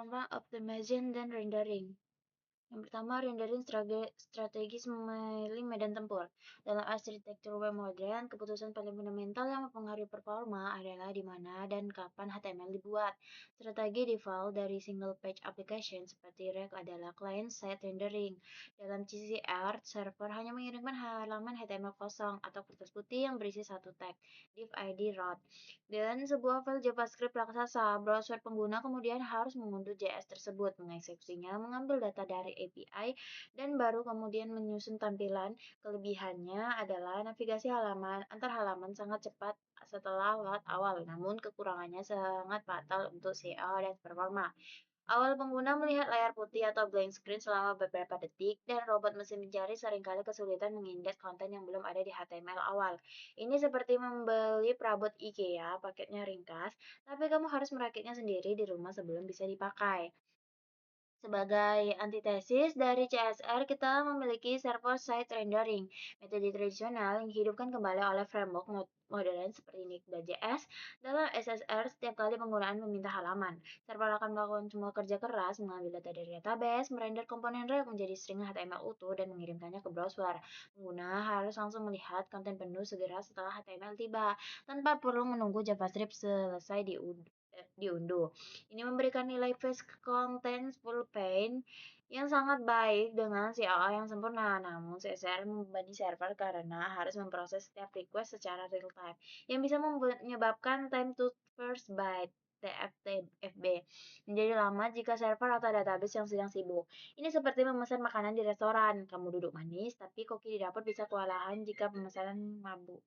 performa optimization dan rendering. Yang pertama, rendering strategis memilih medan tempur. Dalam arsitektur web modern, keputusan paling fundamental yang mempengaruhi performa adalah di mana dan kapan HTML dibuat. Strategi default dari single page application seperti React adalah client-side rendering. Dalam CCR, server hanya mengirimkan halaman HTML kosong atau kertas putih yang berisi satu tag, div ID route, dan sebuah file JavaScript raksasa. Browser pengguna kemudian harus mengunduh JS tersebut, mengeksekusinya, mengambil data dari API, dan baru kemudian menyusun tampilan. Kelebihannya adalah navigasi antar halaman sangat cepat setelah load awal, namun kekurangannya sangat fatal untuk SEO dan performa. Awal pengguna melihat layar putih atau blank screen selama beberapa detik, dan robot mesin pencari seringkali kesulitan mengindeks konten yang belum ada di HTML awal. Ini seperti membeli perabot IKEA, paketnya ringkas, tapi kamu harus merakitnya sendiri di rumah sebelum bisa dipakai. Sebagai antitesis dari CSR, kita memiliki server-side rendering, metode tradisional yang dihidupkan kembali oleh framework modern seperti Next.js. Dalam SSR, setiap kali penggunaan meminta halaman, server akan melakukan semua kerja keras, mengambil data dari database, merender komponen React menjadi string HTML utuh, dan mengirimkannya ke browser. Pengguna harus langsung melihat konten penuh segera setelah HTML tiba, tanpa perlu menunggu JavaScript selesai diunduh. Ini memberikan nilai face content full paint yang sangat baik dengan CLI yang sempurna. Namun CSR membebani server karena harus memproses setiap request secara real time, yang bisa menyebabkan time to first byte TFTFB menjadi lama jika server atau database yang sedang sibuk. Ini seperti memesan makanan di restoran. Kamu duduk manis, tapi koki di dapur bisa kewalahan jika pemesanan mabuk.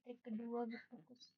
Trik kedua berfokus.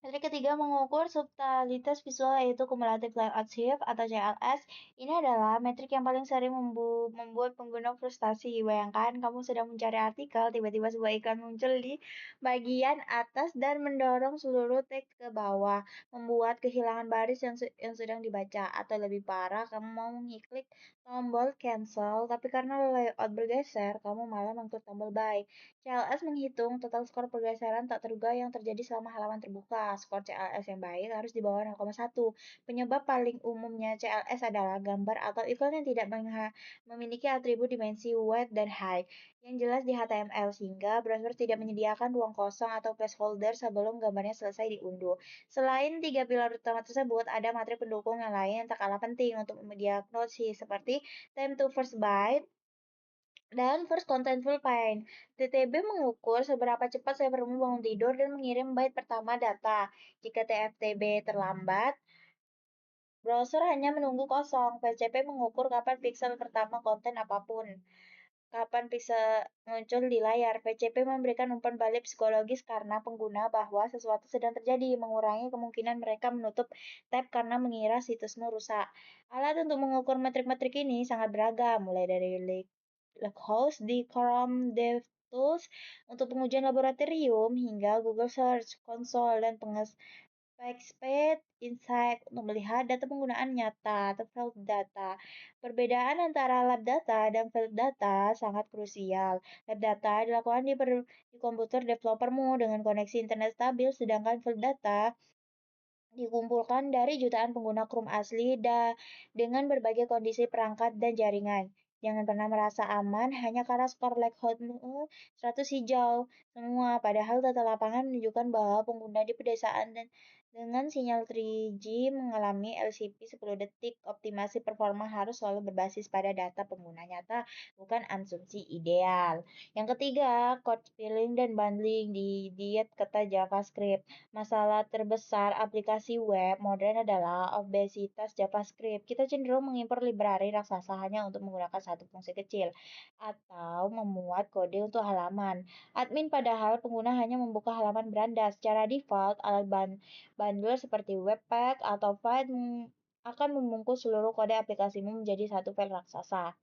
Metrik ketiga mengukur subtilitas visual yaitu Cumulative Layout Shift atau CLS. Ini adalah metrik yang paling sering membuat pengguna frustasi. Bayangkan kamu sedang mencari artikel, tiba-tiba sebuah iklan muncul di bagian atas dan mendorong seluruh teks ke bawah, membuat kehilangan baris yang sedang dibaca. Atau lebih parah, kamu mau mengiklik tombol cancel, tapi karena layout bergeser, kamu malah mengklik tombol buy. CLS menghitung total skor pergeseran tak terduga yang terjadi selama halaman terbuka. Skor CLS yang baik harus di bawah 0,1. Penyebab paling umumnya CLS adalah gambar atau iklan yang tidak memiliki atribut dimensi width dan height yang jelas di HTML sehingga browser tidak menyediakan ruang kosong atau placeholder sebelum gambarnya selesai diunduh. Selain tiga pilar utama tersebut, ada materi pendukung yang lain yang tak kalah penting untuk mendiagnosis seperti time to first byte, dan First Contentful Paint. TTB mengukur seberapa cepat servermu bangun tidur dan mengirim byte pertama data. Jika TFTB terlambat, browser hanya menunggu kosong. PCP mengukur kapan pixel pertama konten apapun. Kapan bisa muncul di layar, PCP memberikan umpan balik psikologis karena pengguna bahwa sesuatu sedang terjadi, mengurangi kemungkinan mereka menutup tab karena mengira situsmu rusak. Alat untuk mengukur metrik-metrik ini sangat beragam, mulai dari Lookout di Chrome DevTools untuk pengujian laboratorium hingga Google Search Console dan PageSpeed Insight untuk melihat data penggunaan nyata atau field data. Perbedaan antara lab data dan field data sangat krusial. Lab data dilakukan di komputer developermu dengan koneksi internet stabil, sedangkan field data dikumpulkan dari jutaan pengguna Chrome asli dengan berbagai kondisi perangkat dan jaringan. Jangan pernah merasa aman hanya karena skor Lakehouse-mu 100 hijau semua, padahal data lapangan menunjukkan bahwa pengguna di pedesaan dan dengan sinyal 3G mengalami LCP 10 detik. Optimasi performa harus selalu berbasis pada data pengguna nyata, bukan asumsi ideal. Yang ketiga, code filling dan bundling di diet kata JavaScript. Masalah terbesar aplikasi web modern adalah obesitas JavaScript. Kita cenderung mengimpor library raksasa hanya untuk menggunakan satu fungsi kecil atau memuat kode untuk halaman. Admin padahal pengguna hanya membuka halaman beranda. Secara default, alat bundler seperti Webpack atau File akan membungkus seluruh kode aplikasimu menjadi satu file raksasa.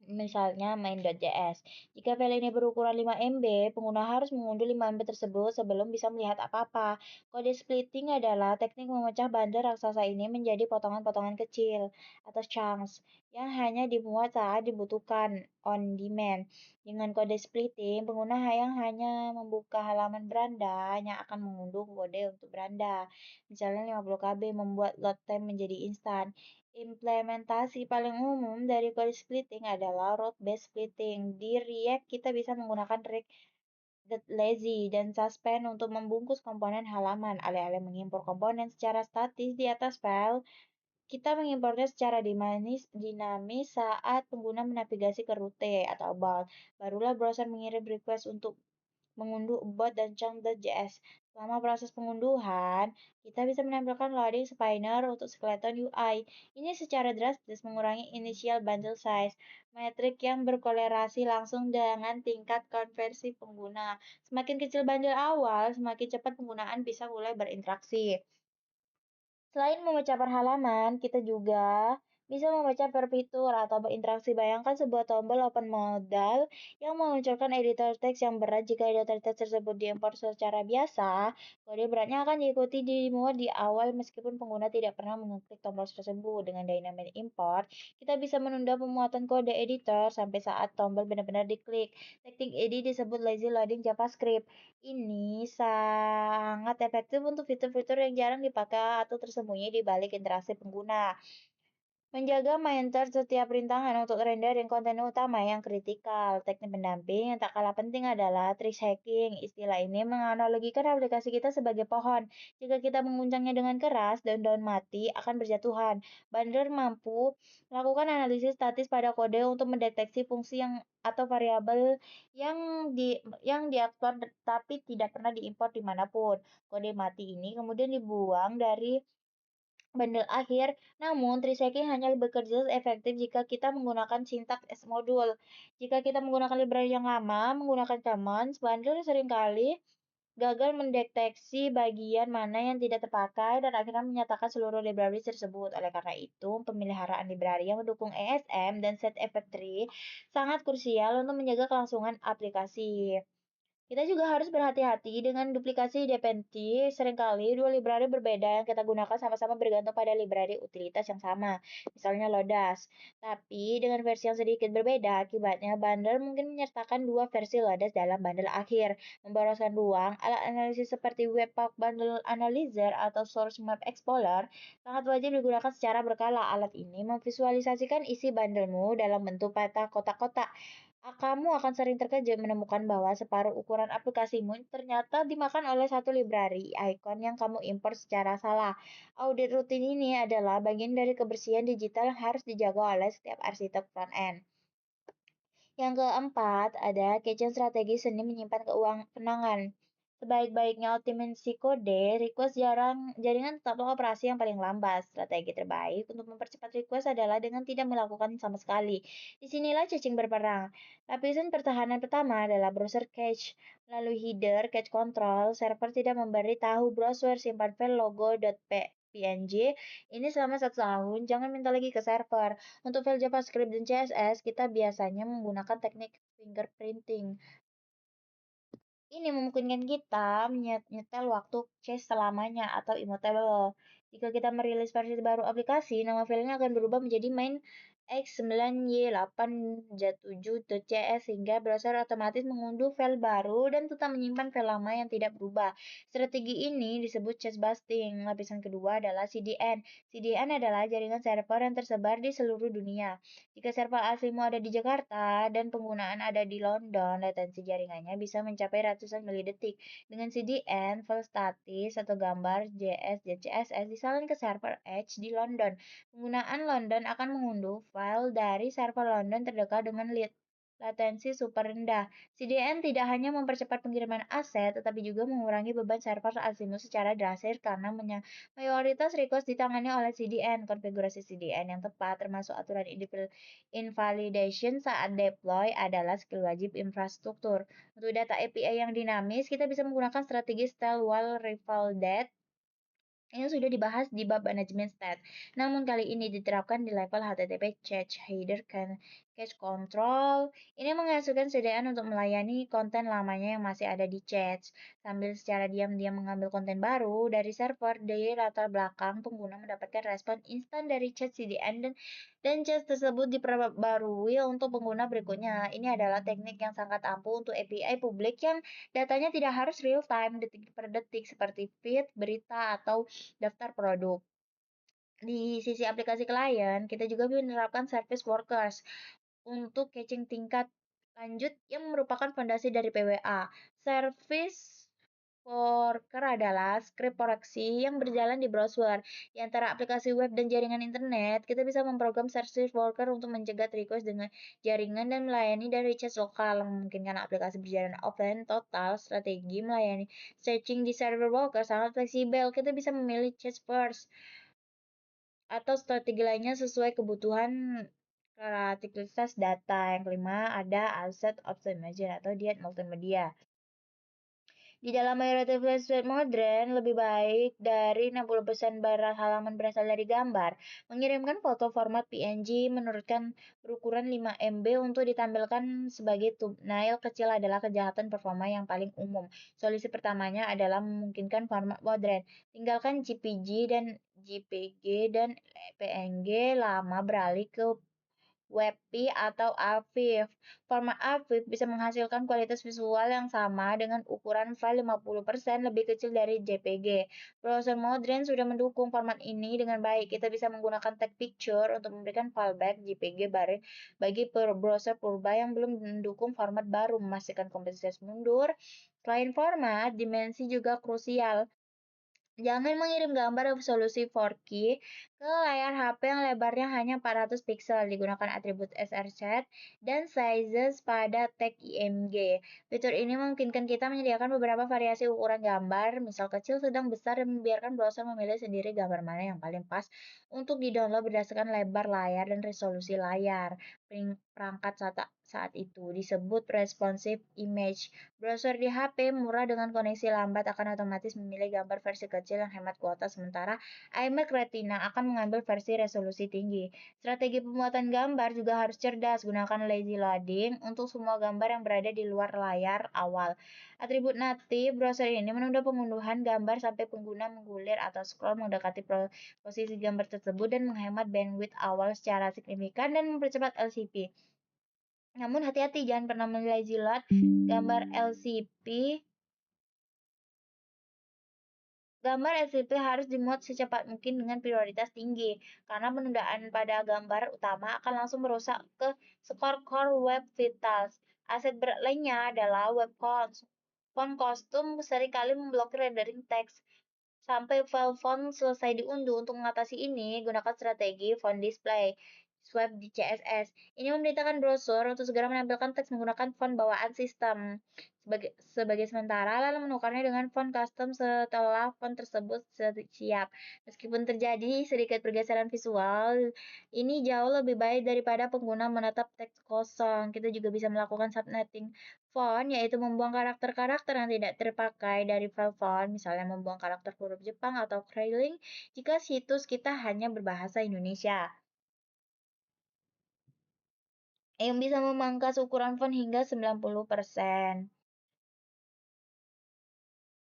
Misalnya main.js. Jika file ini berukuran 5 MB, pengguna harus mengunduh 5 MB tersebut sebelum bisa melihat apa-apa. Kode splitting adalah teknik memecah bundle raksasa ini menjadi potongan-potongan kecil atau chunks yang hanya dimuat saat dibutuhkan on demand. Dengan kode splitting, pengguna yang hanya membuka halaman beranda hanya akan mengunduh kode untuk beranda. Misalnya 50 KB membuat load time menjadi instan. Implementasi paling umum dari code splitting adalah route based splitting. Di React kita bisa menggunakan Get Lazy dan Suspend untuk membungkus komponen halaman. Alih-alih mengimpor komponen secara statis di atas file, kita mengimpornya secara dinamis saat pengguna menavigasi ke rute atau about. Barulah browser mengirim request untuk mengunduh bot dan chunk.js. Selama proses pengunduhan, kita bisa menampilkan loading spinner untuk skeleton UI. Ini secara drastis mengurangi initial bundle size, metrik yang berkolerasi langsung dengan tingkat konversi pengguna. Semakin kecil bundle awal, semakin cepat penggunaan bisa mulai berinteraksi. Selain membaca per halaman, kita juga bisa membaca per fitur atau berinteraksi. Bayangkan sebuah tombol open modal yang memunculkan editor teks yang berat. Jika editor teks tersebut diimpor secara biasa, kode beratnya akan diikuti dimuat di awal meskipun pengguna tidak pernah mengeklik tombol tersebut. Dengan dynamic import, kita bisa menunda pemuatan kode editor sampai saat tombol benar-benar diklik. Teknik ini disebut lazy loading JavaScript. Ini sangat efektif untuk fitur-fitur yang jarang dipakai atau tersembunyi di balik interaksi pengguna. Menjaga mainter setiap rintangan untuk rendering konten utama yang kritikal. Teknik pendamping yang tak kalah penting adalah tree hacking. Istilah ini menganalogikan aplikasi kita sebagai pohon. Jika kita menguncangnya dengan keras, daun-daun mati akan berjatuhan. Bander mampu melakukan analisis statis pada kode untuk mendeteksi fungsi yang atau variabel yang diaktor tapi tidak pernah diimpor dimanapun. Kode mati ini kemudian dibuang dari bundle akhir, namun tracking hanya bekerja efektif jika kita menggunakan sintaks S modul. Jika kita menggunakan library yang lama, menggunakan commands, bundle seringkali gagal mendeteksi bagian mana yang tidak terpakai dan akhirnya menyatakan seluruh library tersebut. Oleh karena itu, pemeliharaan library yang mendukung ESM dan set effect tree sangat krusial untuk menjaga kelangsungan aplikasi. Kita juga harus berhati-hati dengan duplikasi dependensi. Seringkali dua library berbeda yang kita gunakan sama-sama bergantung pada library utilitas yang sama, misalnya Lodash. Tapi dengan versi yang sedikit berbeda, akibatnya bundle mungkin menyertakan dua versi Lodash dalam bundle akhir, memboroskan ruang. Alat analisis seperti Webpack Bundle Analyzer atau Source Map Explorer sangat wajib digunakan secara berkala. Alat ini memvisualisasikan isi bundlemu dalam bentuk peta kotak-kotak. Kamu akan sering terkejut menemukan bahwa separuh ukuran aplikasimu ternyata dimakan oleh satu library icon yang kamu impor secara salah. Audit rutin ini adalah bagian dari kebersihan digital yang harus dijaga oleh setiap arsitek front-end. Yang keempat, ada kitchen strategi seni menyimpan kenangan. Sebaik-baiknya optimasi kode, request jaringan tetaplah operasi yang paling lambat. Strategi terbaik untuk mempercepat request adalah dengan tidak melakukan sama sekali. Disinilah cacing berperang. Lapisan pertahanan pertama adalah browser cache. Melalui header cache control, server tidak memberi tahu browser simpan file logo.png ini selama 1 tahun. Jangan minta lagi ke server. Untuk file JavaScript dan CSS, kita biasanya menggunakan teknik fingerprinting. Ini memungkinkan kita menyetel waktu cache selamanya atau immutable. Jika kita merilis versi baru aplikasi, nama filenya akan berubah menjadi main x9y8j7.cs sehingga browser otomatis mengunduh file baru dan tetap menyimpan file lama yang tidak berubah. Strategi ini disebut cache busting. Lapisan kedua adalah CDN. CDN adalah jaringan server yang tersebar di seluruh dunia. Jika server aslimu ada di Jakarta dan penggunaan ada di London, latensi jaringannya bisa mencapai ratusan milidetik. Dengan CDN, file statis atau gambar JS dan CSS disalin ke server Edge di London. Penggunaan London akan mengunduh file dari server London terdekat dengan latensi super rendah. CDN tidak hanya mempercepat pengiriman aset, tetapi juga mengurangi beban server aslimu secara drastis karena mayoritas request ditangani oleh CDN. Konfigurasi CDN yang tepat, termasuk aturan invalidation saat deploy, adalah skill wajib infrastruktur. Untuk data API yang dinamis, kita bisa menggunakan strategi style while rival that yang sudah dibahas di bab manajemen stat. Namun kali ini diterapkan di level HTTP cache header cache control. Ini menghasilkan CDN untuk melayani konten lamanya yang masih ada di cache. Sambil secara diam-diam mengambil konten baru dari server, di latar belakang pengguna mendapatkan respon instan dari cache CDN dan cache tersebut diperbarui untuk pengguna berikutnya. Ini adalah teknik yang sangat ampuh untuk API publik yang datanya tidak harus real time detik per detik seperti feed, berita, atau daftar produk. Di sisi aplikasi klien, kita juga menerapkan service workers untuk caching tingkat Lanjut, yang merupakan fondasi dari PWA. Service Worker adalah skrip proksi yang berjalan di browser. Di antara aplikasi web dan jaringan internet, kita bisa memprogram service worker untuk mencegat request dengan jaringan dan melayani dari chat lokal, memungkinkan aplikasi berjalan offline total. Strategi melayani searching di server worker sangat fleksibel. Kita bisa memilih chat first atau strategi lainnya sesuai kebutuhan kreativitas data. Yang kelima ada asset optimization atau diet multimedia. Di dalam mayoritas website modern, lebih baik dari 60% barang halaman berasal dari gambar. Mengirimkan foto format PNG menurutkan berukuran 5 MB untuk ditampilkan sebagai thumbnail kecil adalah kejahatan performa yang paling umum. Solusi pertamanya adalah memungkinkan format modern. Tinggalkan JPG dan JPG dan PNG lama beralih ke WebP atau AVIF. Format AVIF bisa menghasilkan kualitas visual yang sama dengan ukuran file 50% lebih kecil dari JPG. Browser modern sudah mendukung format ini dengan baik. Kita bisa menggunakan tag picture untuk memberikan fallback JPG bagi browser purba yang belum mendukung format baru, memastikan kompetitif mundur. Selain format, dimensi juga krusial. Jangan mengirim gambar resolusi 4K ke layar HP yang lebarnya hanya 400 pixel. Digunakan atribut src dan sizes pada tag IMG. Fitur ini memungkinkan kita menyediakan beberapa variasi ukuran gambar, misal kecil, sedang, besar, dan membiarkan browser memilih sendiri gambar mana yang paling pas untuk di-download berdasarkan lebar layar dan resolusi layar. Perangkat saat itu disebut responsive image. Browser di HP murah dengan koneksi lambat akan otomatis memilih gambar versi kecil yang hemat kuota, sementara iMac Retina akan mengambil versi resolusi tinggi. Strategi pembuatan gambar juga harus cerdas. Gunakan lazy loading untuk semua gambar yang berada di luar layar awal. Atribut natif browser ini menunda pengunduhan gambar sampai pengguna menggulir atau scroll mendekati posisi gambar tersebut dan menghemat bandwidth awal secara signifikan dan mempercepat LCP. Namun hati-hati, jangan pernah menilai jilat gambar LCP. Gambar LCP harus dimuat secepat mungkin dengan prioritas tinggi, karena penundaan pada gambar utama akan langsung merusak ke skor Core Web Vitals. Aset berat lainnya adalah web fonts. Font kostum seringkali memblokir rendering teks sampai file font selesai diunduh. Untuk mengatasi ini, gunakan strategi font display swipe di CSS. Ini memberitakan browser untuk segera menampilkan teks menggunakan font bawaan sistem sebagai sementara, lalu menukarnya dengan font custom setelah font tersebut siap. Meskipun terjadi sedikit pergeseran visual, ini jauh lebih baik daripada pengguna menatap teks kosong. Kita juga bisa melakukan subnetting font, yaitu membuang karakter-karakter yang tidak terpakai dari file font, misalnya membuang karakter huruf Jepang atau Kreiling jika situs kita hanya berbahasa Indonesia, yang bisa memangkas ukuran font hingga 90%.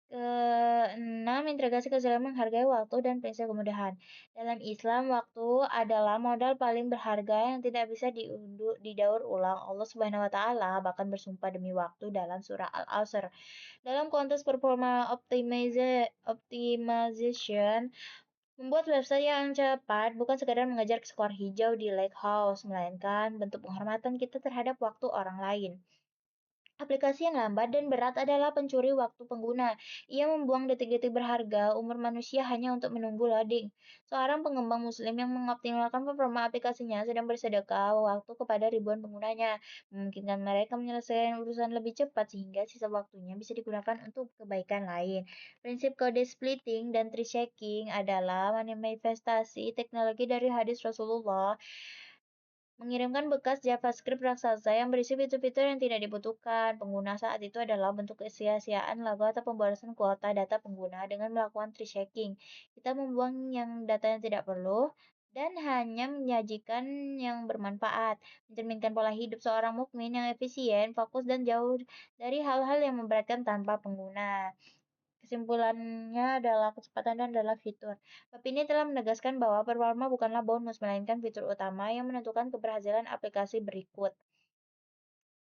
Keenam, integrasi keselamatan menghargai waktu dan prinsip kemudahan. Dalam Islam, waktu adalah modal paling berharga yang tidak bisa didaur ulang. Allah Subhanahu wa taala bahkan bersumpah demi waktu dalam surah Al-Asr. Dalam konteks performa optimization, membuat website yang cepat bukan sekadar mengejar skor hijau di House, melainkan bentuk penghormatan kita terhadap waktu orang lain. Aplikasi yang lambat dan berat adalah pencuri waktu pengguna. Ia membuang detik-detik berharga umur manusia hanya untuk menunggu loading. Seorang pengembang muslim yang mengoptimalkan performa aplikasinya sedang bersedekah waktu kepada ribuan penggunanya, memungkinkan mereka menyelesaikan urusan lebih cepat sehingga sisa waktunya bisa digunakan untuk kebaikan lain. Prinsip kode splitting dan tree checking adalah manifestasi teknologi dari hadis Rasulullah. Mengirimkan bekas JavaScript raksasa yang berisi fitur-fitur yang tidak dibutuhkan pengguna saat itu adalah bentuk kesia-siaan lagu atau pemborosan kuota data pengguna dengan melakukan tree checking. Kita membuang yang data yang tidak perlu dan hanya menyajikan yang bermanfaat, mencerminkan pola hidup seorang mukmin yang efisien, fokus, dan jauh dari hal-hal yang memberatkan tanpa pengguna. Kesimpulannya adalah kecepatan dan adalah fitur. Bab ini telah menegaskan bahwa performa bukanlah bonus, melainkan fitur utama yang menentukan keberhasilan aplikasi berikut.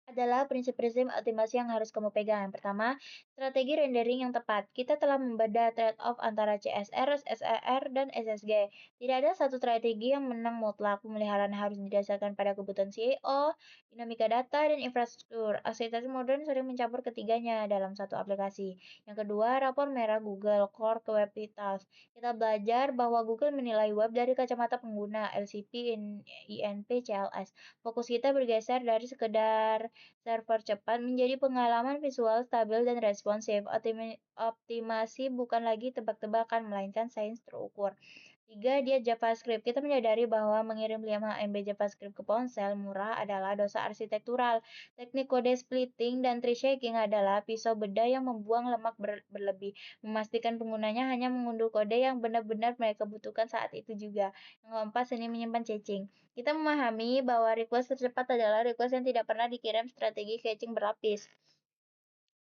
Adalah prinsip-prinsip optimasi yang harus kamu pegang. Yang pertama, strategi rendering yang tepat. Kita telah membedah trade-off antara CSR, SER, dan SSG. Tidak ada satu strategi yang menang mutlak. Pemeliharaan harus didasarkan pada kebutuhan CEO, dinamika data, dan infrastruktur. Arsitektur modern sering mencampur ketiganya dalam satu aplikasi. Yang kedua, rapor merah Google Core ke Web Vitals. Kita belajar bahwa Google menilai web dari kacamata pengguna, LCP, INP, CLS. Fokus kita bergeser dari sekedar server cepat menjadi pengalaman visual stabil dan responsif. Optimasi bukan lagi tebak-tebakan, melainkan sains terukur. Tiga, dia JavaScript. Kita menyadari bahwa mengirim 5 MB JavaScript ke ponsel murah adalah dosa arsitektural. Teknik kode splitting dan tree shaking adalah pisau bedah yang membuang lemak berlebih, memastikan penggunanya hanya mengunduh kode yang benar-benar mereka butuhkan saat itu juga. Yang keempat, seni menyimpan caching. Kita memahami bahwa request tercepat adalah request yang tidak pernah dikirim. Strategi caching berlapis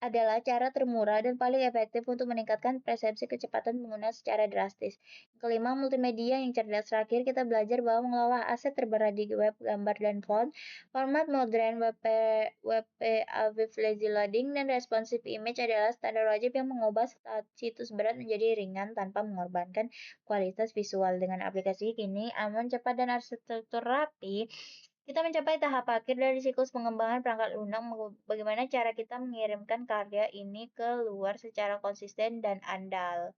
adalah cara termurah dan paling efektif untuk meningkatkan persepsi kecepatan pengguna secara drastis. Kelima, multimedia yang cerdas. Terakhir, kita belajar bahwa mengelola aset terberat di web, gambar, dan font, format modern, WPA with lazy loading, dan responsive image adalah standar wajib yang mengubah situs berat menjadi ringan tanpa mengorbankan kualitas visual. Dengan aplikasi kini, aman, cepat, dan arsitektur rapi, kita mencapai tahap akhir dari siklus pengembangan perangkat lunak. Bagaimana cara kita mengirimkan karya ini ke luar secara konsisten dan andal.